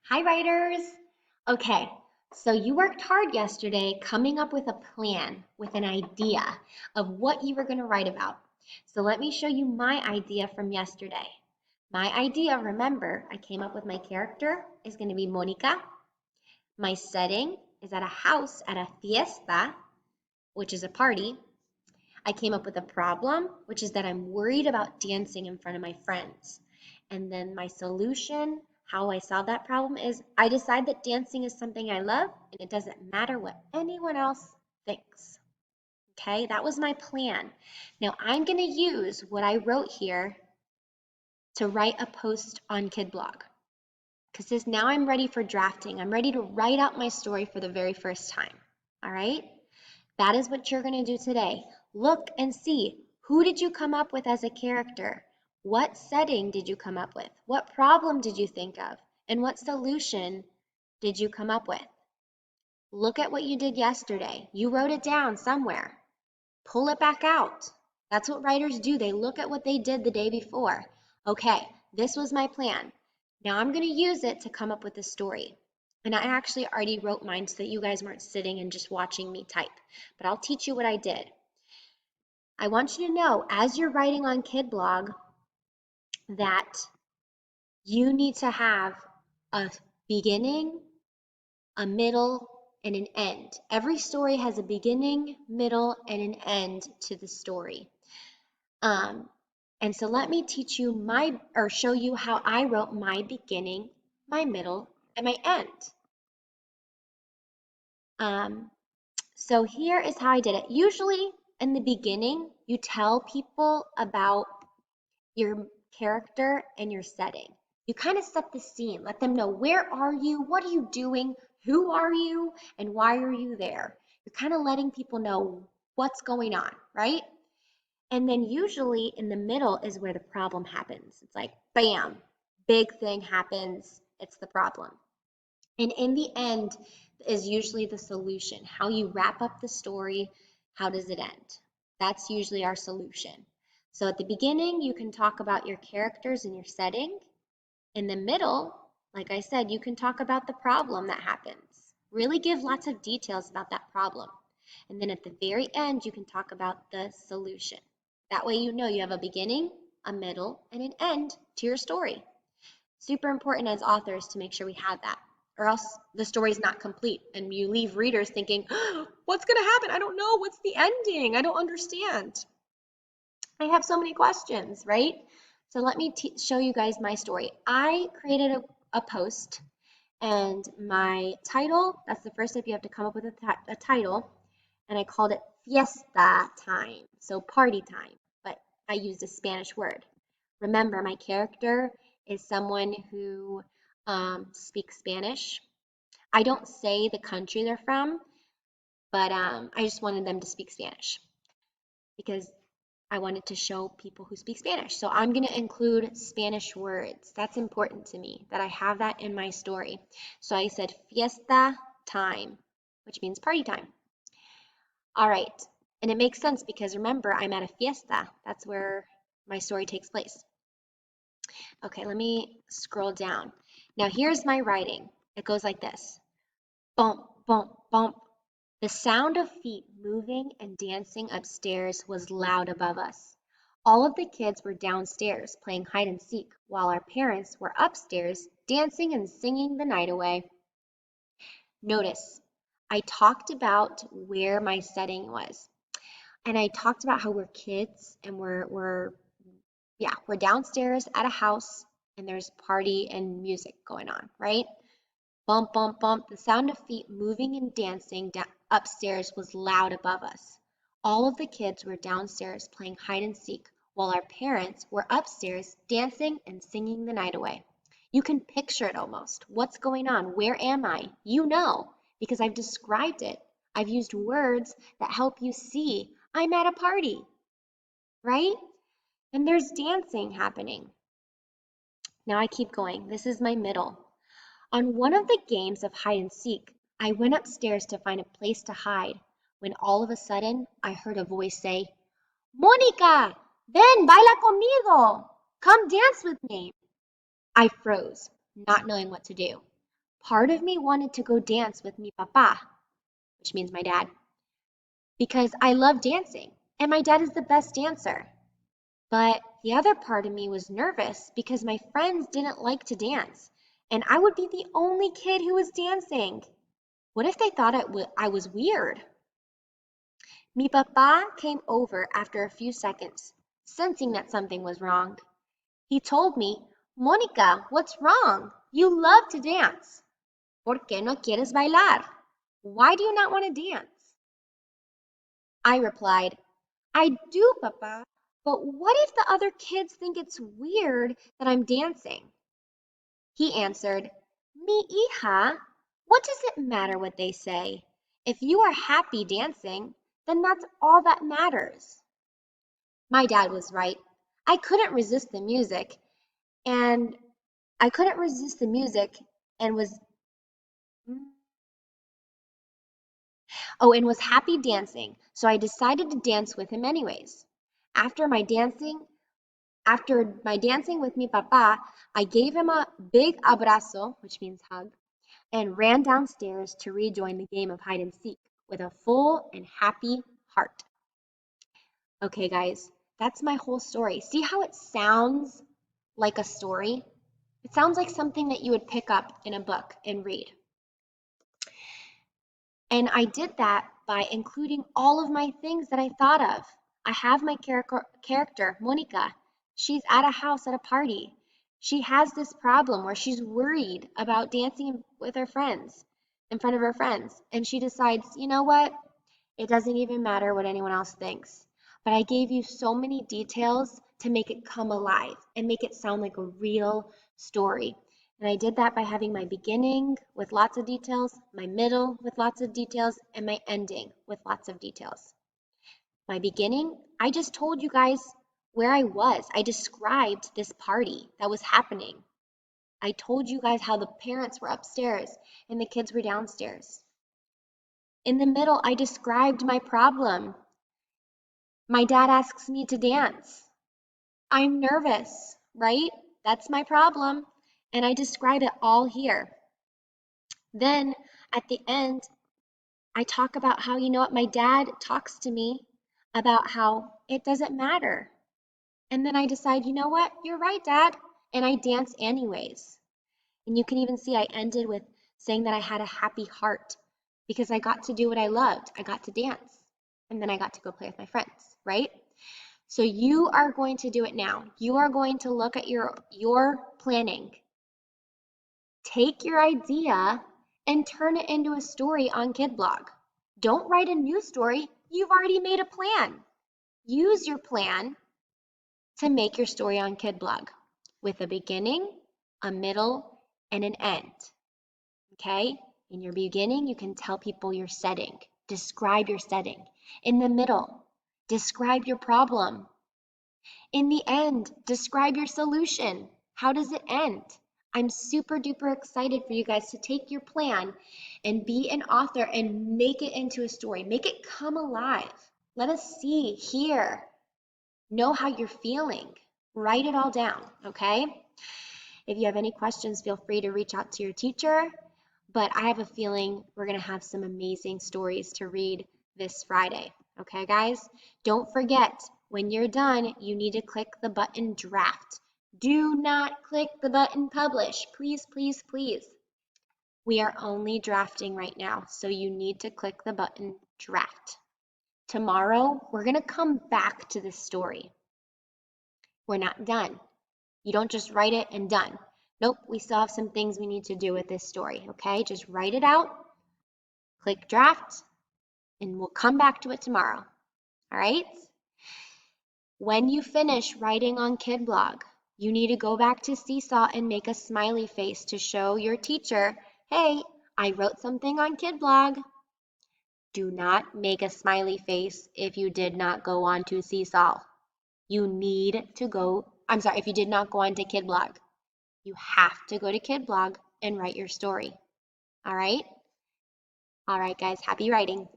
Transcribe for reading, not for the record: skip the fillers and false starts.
Hi, writers. Okay, so you worked hard yesterday coming up with a plan, with an idea of what you were going to write about. So let me show you my idea from yesterday. My idea, remember, I came up with my character is going to be Monica. My setting is at a house at a fiesta, which is a party. I came up with a problem, which is that I'm worried about dancing in front of my friends. And then my solution, how I solve that problem is I decide that dancing is something I love and it doesn't matter what anyone else thinks. Okay, that was my plan. Now I'm going to use what I wrote here to write a post on KidBlog because now I'm ready for drafting. I'm ready to write out my story for the very first time. All right? That is what you're going to do today. Look and see, who did you come up with as a character? What setting did you come up with? What problem did you think of? And what solution did you come up with? Look at what you did yesterday. You wrote it down somewhere. Pull it back out. That's what writers do. They look at what they did the day before. Okay, this was my plan. Now I'm going to use it to come up with a story. And I actually already wrote mine so that you guys weren't sitting and just watching me type. But I'll teach you what I did. I want you to know, as you're writing on KidBlog, that you need to have a beginning, a middle, and an end. Every story has a beginning, middle, and an end to the story. And so let me teach you or show you how I wrote my beginning, my middle, and my end. So here is how I did it. Usually in the beginning, you tell people about your character and your setting. You kind of set the scene, let them know, where are you, what are you doing, who are you, and why are you there? You're kind of letting people know what's going on, right? And then usually in the middle is where the problem happens. It's like, bam, big thing happens. It's the problem. And in the end is usually the solution. How you wrap up the story, how does it end? That's usually our solution. So at the beginning, you can talk about your characters and your setting. In the middle, like I said, you can talk about the problem that happens. Really give lots of details about that problem. And then at the very end, you can talk about the solution. That way you know you have a beginning, a middle, and an end to your story. Super important as authors to make sure we have that, or else the story's not complete and you leave readers thinking, oh, what's going to happen? I don't know. What's the ending? I don't understand. I have so many questions, right? So let me show you guys my story. I created a post and my title, that's the first step, you have to come up with a title, and I called it Fiesta Time, so party time, but I used a Spanish word. Remember, my character is someone who speaks Spanish. I don't say the country they're from, but I just wanted them to speak Spanish because I wanted to show people who speak Spanish. So I'm going to include Spanish words. That's important to me, that I have that in my story. So I said fiesta time, which means party time. All right. And it makes sense because remember, I'm at a fiesta. That's where my story takes place. Okay, let me scroll down. Now here's my writing. It goes like this. Bump, bump, bump. The sound of feet moving and dancing upstairs was loud above us. All of the kids were downstairs playing hide and seek, while our parents were upstairs dancing and singing the night away. Notice, I talked about where my setting was. And I talked about how we're kids and we're downstairs at a house and there's party and music going on, right? Bump, bump, bump. The sound of feet moving and dancing upstairs was loud above us. All of the kids were downstairs playing hide and seek, while our parents were upstairs dancing and singing the night away. You can picture it almost. What's going on? Where am I? You know, because I've described it. I've used words that help you see I'm at a party, right? And there's dancing happening. Now I keep going. This is my middle. On one of the games of hide and seek, I went upstairs to find a place to hide when all of a sudden I heard a voice say, Mónica, ven, baila conmigo. Come dance with me. I froze, not knowing what to do. Part of me wanted to go dance with mi papá, which means my dad, because I love dancing and my dad is the best dancer. But the other part of me was nervous because my friends didn't like to dance and I would be the only kid who was dancing. What if they thought I was weird? Mi papá came over after a few seconds, sensing that something was wrong. He told me, Mónica, what's wrong? You love to dance. ¿Por qué no quieres bailar? Why do you not want to dance? I replied, I do, Papa, but what if the other kids think it's weird that I'm dancing? He answered, Mi hija, what does it matter what they say? If you are happy dancing, then that's all that matters. My dad was right. I couldn't resist the music, and I couldn't resist the music and was and was happy dancing, so I decided to dance with him anyways. After my dancing, After my dancing with mi papá, I gave him a big abrazo, which means hug, and ran downstairs to rejoin the game of hide and seek with a full and happy heart. Okay, guys, that's my whole story. See how it sounds like a story? It sounds like something that you would pick up in a book and read. And I did that by including all of my things that I thought of. I have my character, Monica. She's at a house at a party. She has this problem where she's worried about dancing with her friends, in front of her friends. And she decides, you know what? It doesn't even matter what anyone else thinks. But I gave you so many details to make it come alive and make it sound like a real story. And I did that by having my beginning with lots of details, my middle with lots of details, and my ending with lots of details. My beginning, I just told you guys where I was. I described this party that was happening. I told you guys how the parents were upstairs and the kids were downstairs. In the middle, I described my problem. My dad asks me to dance. I'm nervous, right? That's my problem. And I describe it all here. Then at the end, I talk about how, you know what, my dad talks to me about how it doesn't matter. And then I decide, you know what, you're right, Dad. And I dance anyways. And you can even see I ended with saying that I had a happy heart because I got to do what I loved. I got to dance. And then I got to go play with my friends, right? So you are going to do it now. You are going to look at your planning. Take your idea and turn it into a story on KidBlog. Don't write a new story. You've already made a plan. Use your plan to make your story on KidBlog with a beginning, a middle, and an end. Okay? In your beginning, you can tell people your setting. Describe your setting. In the middle, describe your problem. In the end, describe your solution. How does it end? I'm super duper excited for you guys to take your plan and be an author and make it into a story. Make it come alive. Let us see, hear, know how you're feeling. Write it all down, okay? If you have any questions, feel free to reach out to your teacher. But I have a feeling we're going to have some amazing stories to read this Friday. Okay, guys? Don't forget, when you're done, you need to click the button draft. Do not click the button publish. Please, please, please. We are only drafting right now, so you need to click the button draft. Tomorrow, we're going to come back to this story. We're not done. You don't just write it and done. Nope, we still have some things we need to do with this story, okay? Just write it out, click draft, and we'll come back to it tomorrow, all right? When you finish writing on KidBlog, you need to go back to Seesaw and make a smiley face to show your teacher, hey, I wrote something on KidBlog. Do not make a smiley face if you did not go on to Seesaw. You need to go, if you did not go on to KidBlog. You have to go to KidBlog and write your story. All right? All right, guys, happy writing.